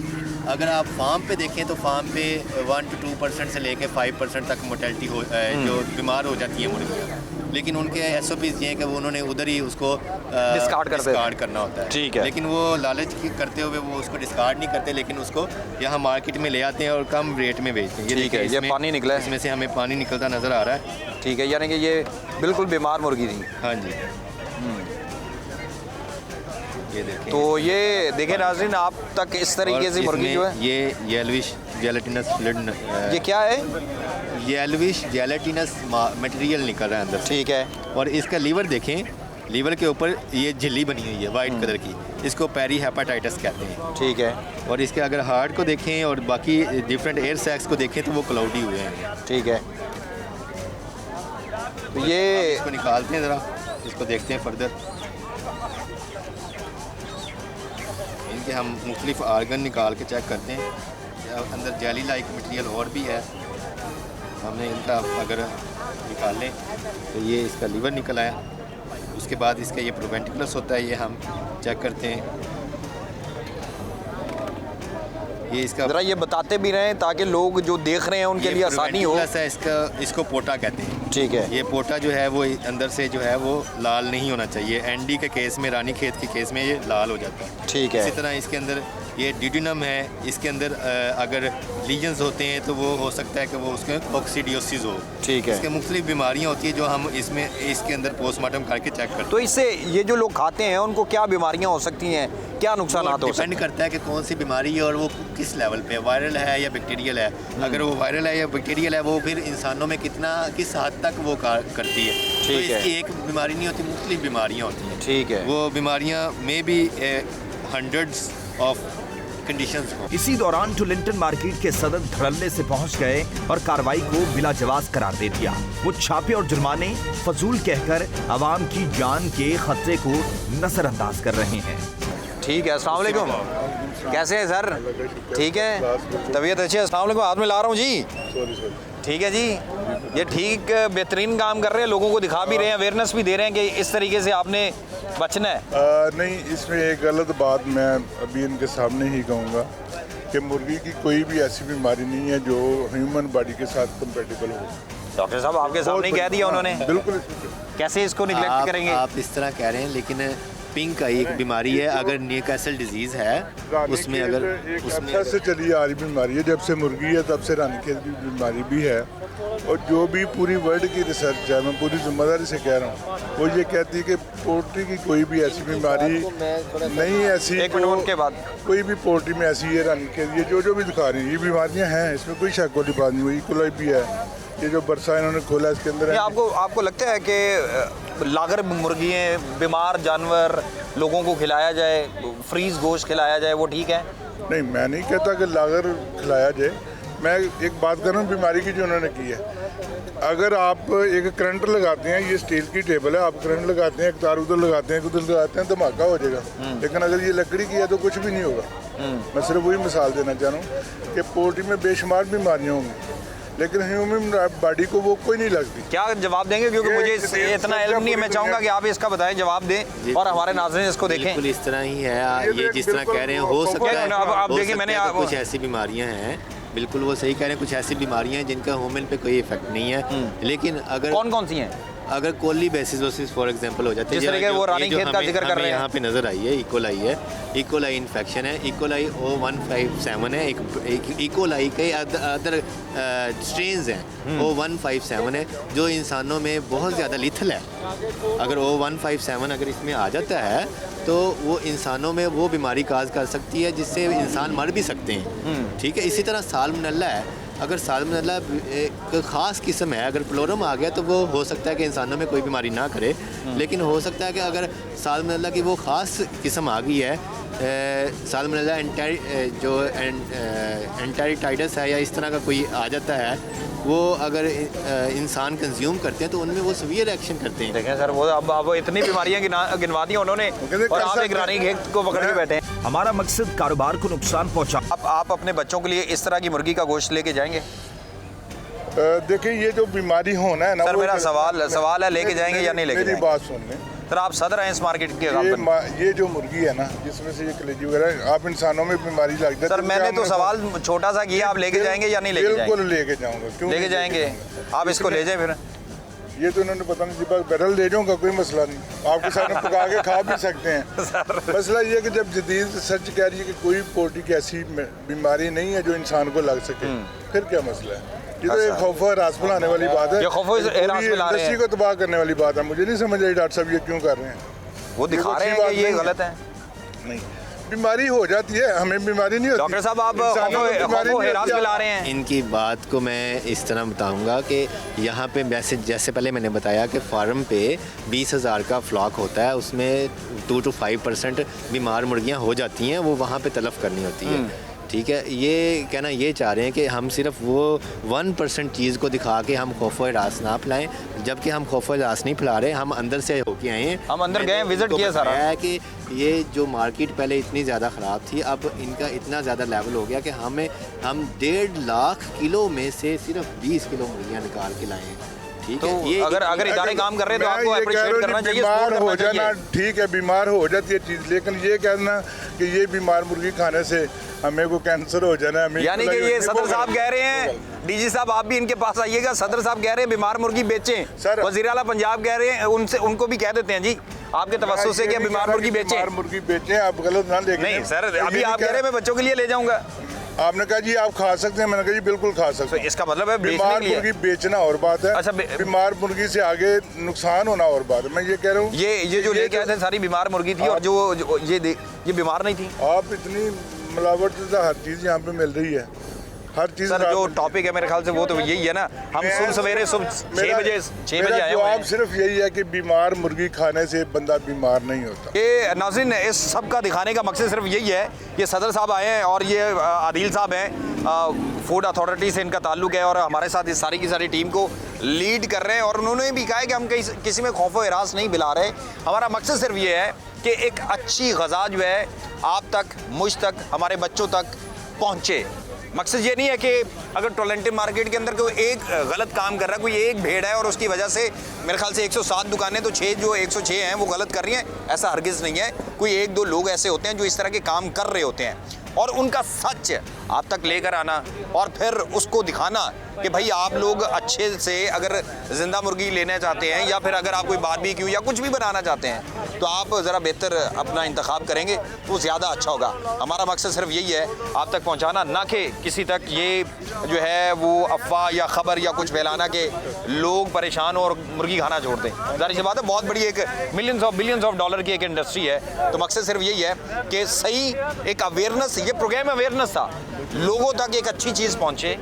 अगर आप फार्म पे देखें तो फार्म पे 1 to 2% से लेके 5% तक मोर्टेलिटी हो जो बीमार हो जाती है मुर्गियाँ, लेकिन उनके SOPs ये हैं कि वो उन्होंने उधर ही उसको डिस्कार्ड करना होता है। ठीक है, लेकिन वो लालच करते हुए वो उसको डिस्कार्ड नहीं करते, लेकिन उसको यहाँ मार्केट में ले आते हैं और कम रेट में बेचते हैं। ठीक है, ये पानी निकला है, इसमें से हमें पानी निकलता नज़र आ रहा है। ठीक है, यानी कि ये बिल्कुल बीमार मुर्गी थी। हाँ जी, ये देखें। तो ये देखें नाज़रीन, आप तक इस तरीके से मुर्गी जो है ये येल्विश जेलेटिनस फ्लूइड, ये क्या है? येल्विश जेलेटिनस मटेरियल निकल रहा है अंदर। ठीक है, और इसका लीवर देखें, लीवर के ऊपर ये झिल्ली बनी हुई है वाइट कलर की, इसको पेरी हेपेटाइटिस कहते हैं। ठीक है, और इसके अगर हार्ट को देखें और बाकी डिफरेंट एयर सैक्स को देखें तो वो क्लाउडी हुए हैं। ठीक है, तो ये इसको निकालते हैं, ज़रा इसको देखते हैं फर्दर। इनके हम मुख्तलिफ आर्गन निकाल के चेक करते हैं, अंदर जेली लाइक मटेरियल और भी है। हमने इनका अगर निकाल लें तो ये इसका लीवर निकल आया। उसके बाद इसका ये प्रोवेंटिकुलस होता है, ये हम चेक करते हैं। ये इसका ज़रा ये बताते भी रहें ताकि लोग जो देख रहे हैं उनके लिए आसानी हो। है इसको पोटा कहते हैं। ठीक है, ये पोटा जो है वो अंदर से जो है वो लाल नहीं होना चाहिए। एनडी के केस में, रानी खेत के केस में ये लाल हो जाता है। ठीक है, इसी तरह इसके अंदर ये डिड्यूनम है, इसके अंदर अगर लीजन्स होते हैं तो वो हो सकता है कि वो उसके कोक्सीडियोसिस हो। ठीक है, इसके मुख्तलिफ बीमारियाँ होती है जो हम इसके अंदर पोस्टमार्टम करके चेक करते हैं। तो इससे ये जो लोग खाते हैं उनको क्या बीमारियां हो सकती हैं, क्या नुकसान हो सकते हैं? डिपेंड करता है कि कौन सी बीमारी है और वो किस लेवल पे, वायरल है या बैक्टीरियल है। अगर वो वायरल है या बैक्टीरियल है वो फिर इंसानों में किस हद तक वो करती है। तो इसकी एक बीमारी नहीं होती, मुख्तलिफ बीमारियाँ होती हैं। ठीक है, वो बीमारियाँ में भी हंड्रेड्स ऑफ कंडीशंस हो। इसी दौरान टुलिंटन मार्केट के सदर धड़ल्ले से पहुंच गए और कार्रवाई को बिला जवाब करार दे दिया। वो छापे और जुर्माने फजूल कहकर आवाम की जान के खतरे को नजरअंदाज कर रहे हैं। ठीक है, अस्सलाम वालेकुम, कैसे हैं सर? ठीक है, तबीयत अच्छी है? अस्सलाम वालेकुम, हाथ में ला रहा हूँ जी। ठीक है जी, ये ठीक बेहतरीन काम कर रहे हैं, लोगों को दिखा भी रहे हैं, अवेयरनेस भी दे रहे हैं कि इस तरीके से आपने बचना है। नहीं, इसमें एक गलत बात मैं अभी इनके सामने ही कहूँगा कि मुर्गी की कोई भी ऐसी बीमारी नहीं है जो ह्यूमन बॉडी के साथ कंपेटेबल हो। डॉक्टर साहब आपके सामने ही कह दिया उन्होंने, बिल्कुल। कैसे इसको निगलेक्ट करेंगे? आप इस तरह कह रहे हैं, लेकिन पिंक का एक बीमारी है, अगर न्यूकासल डिजीज़ है उसमें अगर उसमें से चली आ रही बीमारी है, जब से मुर्गी है तब से रानीखेत की बीमारी भी है। और जो भी पूरी वर्ल्ड की रिसर्च है, मैं पूरी जिम्मेदारी से कह रहा हूँ, वो ये कहती है कि पोल्ट्री की कोई भी ऐसी बीमारी नहीं, ऐसी एक मिनट के बाद कोई भी पोल्ट्री में ऐसी है रानीखेत, ये जो भी दिखा रही है ये बीमारियाँ हैं, इसमें कोई शक वाली बात नहीं हुई। कोलाई भी है, ये जो बरसा इन्होंने खोला इसके अंदर है। आपको लगता है कि लागर मुर्गियाँ, बीमार जानवर लोगों को खिलाया जाए, फ्रीज गोश्त खिलाया जाए, वो ठीक है? नहीं, मैं नहीं कहता कि लागर खिलाया जाए। मैं एक बात कर रहा हूँ बीमारी की जो उन्होंने की है। अगर आप एक करंट लगाते हैं, ये स्टील की टेबल है, आप करंट लगाते हैं, एक तार उधर लगाते हैं, उधर लगाते हैं, धमाका हो जाएगा। लेकिन अगर ये लकड़ी की है तो कुछ भी नहीं होगा। मैं सिर्फ वही मिसाल देना चाह रहा हूँ कि पोल्ट्री में बेशुमार बीमारियाँ होंगी, लेकिन ह्यूमन बॉडी को वो कोई नहीं लगती। क्या जवाब देंगे? क्योंकि मुझे इतना इल्म नहीं है, मैं चाहूँगा कि आप इसका बताएं, जवाब दें और हमारे नाज़रीन इसको देखें। बिल्कुल इस तरह ही है, ये जिस तरह कह रहे हैं हो सकता है। आप देखिए, मैंने कुछ ऐसी बीमारियां हैं, बिल्कुल वो सही कह रहे हैं, कुछ ऐसी बीमारियां हैं जिनका ह्यूमन पे कोई इफेक्ट नहीं है। लेकिन अगर कौन कौन सी हैं? अगर कोली बेसिलोसिस फॉर एग्जांपल हो जाती है, जिस तरीके वो रानीखेत का जिक्र कर रहे हैं, यहाँ पे नज़र आई है, इकोलाई है, इकोलाई इन्फेक्शन है, इकोलाई O157 है, एक इकोलाई के अदर स्ट्रेन्स हैं, O157 है जो इंसानों में बहुत ज़्यादा लिथल है। अगर O157 अगर इसमें आ जाता है तो वो इंसानों में वो बीमारी काज कर सकती है जिससे इंसान मर भी सकते हैं। ठीक है, इसी तरह साल्मोनेला है, अगर साल्मोनेला एक ख़ास किस्म है, अगर फ्लोरम आ गया तो वो हो सकता है कि इंसानों में कोई बीमारी ना करे, लेकिन हो सकता है कि अगर साल्मोनेला की वो ख़ास किस्म आ गई है, साल्मोनेला एंटेरिटाइडस है या इस तरह का कोई आ जाता है, वो अगर इंसान कंज्यूम करते हैं तो उनमें वो सीवियर एक्शन करते हैं। देखें सर, वो अब इतनी बीमारियां गिनवा दी उन्होंने और आप एक रानीखेत को पकड़ के बैठे हैं। हमारा मकसद कारोबार को नुकसान पहुंचा। आप अपने बच्चों के लिए इस तरह की मुर्गी का गोश्त लेके जाएंगे? देखिए ये जो बीमारी होना है ना, सर मेरा सवाल है, लेके जाएंगे या नहीं लेके मेरी जाएंगे? बात सुन लें सर, आप सदर हैं इस मार्केट के। ये जो मुर्गी है ना, जिसमें से ये कलेजी वगैरह, आप इंसानों में बीमारी लग जाती है। सर मैंने तो सवाल छोटा सा किया, आप लेके जाएंगे या नहीं लेके जाएंगे? बिल्कुल लेके जाऊंगा, क्यों लेके जाएंगे? आप इसको ले जाए फिर। ये तो इन्होंने पता नहीं दीपक बैरल ले जाऊंगा, कोई मसला नहीं, आपके सामने पका के खा भी सकते हैं। मसला ये है कि जब जदीद सच कह रही है कि कोई पोल्ट्री की ऐसी बीमारी नहीं है जो इंसान को लग सके, फिर क्या मसला है? ये तो एक खौफ हरास फैलाने वाली बात है, इंडस्ट्री को तबाह करने वाली बात है। मुझे नहीं समझ आई डॉक्टर साहब ये क्यों कर रहे हैं। वो दिखा रहे हैं कि ये गलत है। नहीं, बीमारी हो जाती है, हमें बीमारी नहीं होती। डॉक्टर साहब आप हरास फैला रहे हैं। इनकी बात को मैं इस तरह बताऊंगा कि यहाँ पे जैसे पहले मैंने बताया कि फार्म पे 20,000 का फ्लॉक होता है, उसमें 2 to 5% बीमार मुर्गियाँ हो जाती हैं, वो वहाँ पे तलफ करनी होती है। ठीक है, ये कहना ये चाह रहे हैं कि हम सिर्फ वो 1% चीज़ को दिखा के हम खौफ व हरास ना फैलाएं, जबकि हम खौफ व हरास नहीं फैला रहे, हम अंदर से होके आए हैं। हम अंदर गए, विजिट किया सारा। है कि ये जो मार्केट पहले इतनी ज़्यादा ख़राब थी, अब इनका इतना ज़्यादा लेवल हो गया कि हम 1.5 लाख किलो में से सिर्फ 20 किलो मुर्गियाँ निकाल के लाए हैं। ठीक तो है, ये अगर इदारे काम कर रहे हैं तो आपको अप्रिशिएट करना चाहिए, बीमार हो जाना चाहिए। ठीक है, बीमार हो जाती है चीज़, लेकिन ये कहना कि ये बीमार मुर्गी खाने से हमें को कैंसर हो जाना, हमें यानी कि ये सदर साहब कह रहे हैं, डीजी साहब आप भी इनके पास आइएगा, सदर साहब कह रहे हैं बीमार मुर्गी बेचें, सर वज़ीर आला पंजाब कह रहे हैं, उनको भी कह देते हैं जी आपके तवज्जो से कि बीमार मुर्गी बेचें। बीमार मुर्गी बेचें, आप गलत ना लेके नहीं सर, अभी आप कह रहे हैं मैं बच्चों के लिए ले जाऊंगा, आपने कहा जी आप खा सकते हैं, मैंने कहा जी बिल्कुल खा सकते हैं। इसका मतलब है बीमार मुर्गी बेचना और बात है, अच्छा, बीमार मुर्गी से आगे नुकसान होना और बात है। मैं ये कह रहा हूँ ये जो लेके आए थे सारी बीमार मुर्गी थी, और जो ये बीमार नहीं थी। आप इतनी मिलावट हर चीज़ यहाँ पे मिल रही है, हर चीज़। सर जो टॉपिक है मेरे ख्याल से वो तो यही है ना, हम सवेरे 6 बजे आए हुए हैं। सिर्फ यही है कि बीमार मुर्गी खाने से बंदा बीमार नहीं होता। ये नाज़रीन, इस सब का दिखाने का मकसद सिर्फ यही है कि सदर साहब आए हैं और ये आदिल साहब हैं, फूड अथॉरिटी से इनका ताल्लुक है और हमारे साथ इस सारी की सारी टीम को लीड कर रहे हैं, और उन्होंने भी कहा है कि हम किसी में खौफ व हरास नहीं बिला रहे। हमारा मकसद सिर्फ ये है कि एक अच्छी ग़ज़ा जो है आप तक, मुझ तक, हमारे बच्चों तक पहुँचे। मकसद ये नहीं है कि अगर टोलेंटिव मार्केट के अंदर कोई एक गलत काम कर रहा है, कोई एक भेड़ है और उसकी वजह से मेरे ख्याल से 107 दुकानें तो 6 जो 106 हैं वो गलत कर रही हैं, ऐसा हरगिज़ नहीं है। कोई 1-2 लोग ऐसे होते हैं जो इस तरह के काम कर रहे होते हैं, और उनका सच आप तक लेकर आना और फिर उसको दिखाना कि भाई आप लोग अच्छे से अगर ज़िंदा मुर्गी लेना चाहते हैं या फिर अगर आप कोई बारबेक्यू या कुछ भी बनाना चाहते हैं तो आप ज़रा बेहतर अपना इंतखाब करेंगे तो ज़्यादा अच्छा होगा। हमारा मकसद सिर्फ यही है आप तक पहुंचाना, ना कि किसी तक ये जो है वो अफवाह या ख़बर या कुछ फैलाना कि लोग परेशान हो और मुर्गी खाना छोड़ दें। ज़ाहिर सी बात है, बहुत बड़ी एक बिलियंस ऑफ डॉलर की एक इंडस्ट्री है, तो मकसद सिर्फ यही है कि सही एक अवेयरनेस, ये प्रोग्राम अवेयरनेस था, लोगों तक एक अच्छी चीज़ पहुँचे,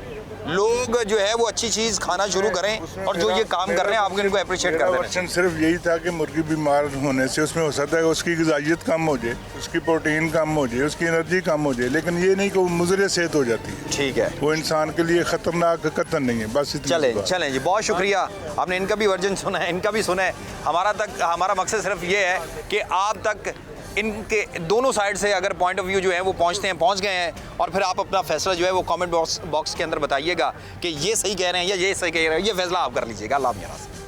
लोग जो है वो अच्छी चीज़ खाना शुरू करें, और जो ये काम कर रहे हैं आपको इनको अप्रिशिएट कर देना चाहिए। सिर्फ यही था कि मुर्गी बीमार होने से उसमें हो सकता है उसकी ग़िज़ाइयत कम हो जाए, उसकी प्रोटीन कम हो जाए, उसकी एनर्जी कम हो जाए, लेकिन ये नहीं कि वो मुज़र सेहत हो जाती है। ठीक है, वो इंसान के लिए ख़तरनाक कतन नहीं है। बस चलें जी, बहुत शुक्रिया, आपने इनका भी वर्जन सुना है, इनका भी सुना है। हमारा मकसद सिर्फ ये है कि आप तक इनके दोनों साइड से अगर पॉइंट ऑफ व्यू जो है वो पहुंच गए हैं, और फिर आप अपना फैसला जो है वो कमेंट बॉक्स के अंदर बताइएगा कि ये सही कह रहे हैं या ये सही कह रहे हैं, ये फैसला आप कर लीजिएगा। अल्लाह हाफ़िज़।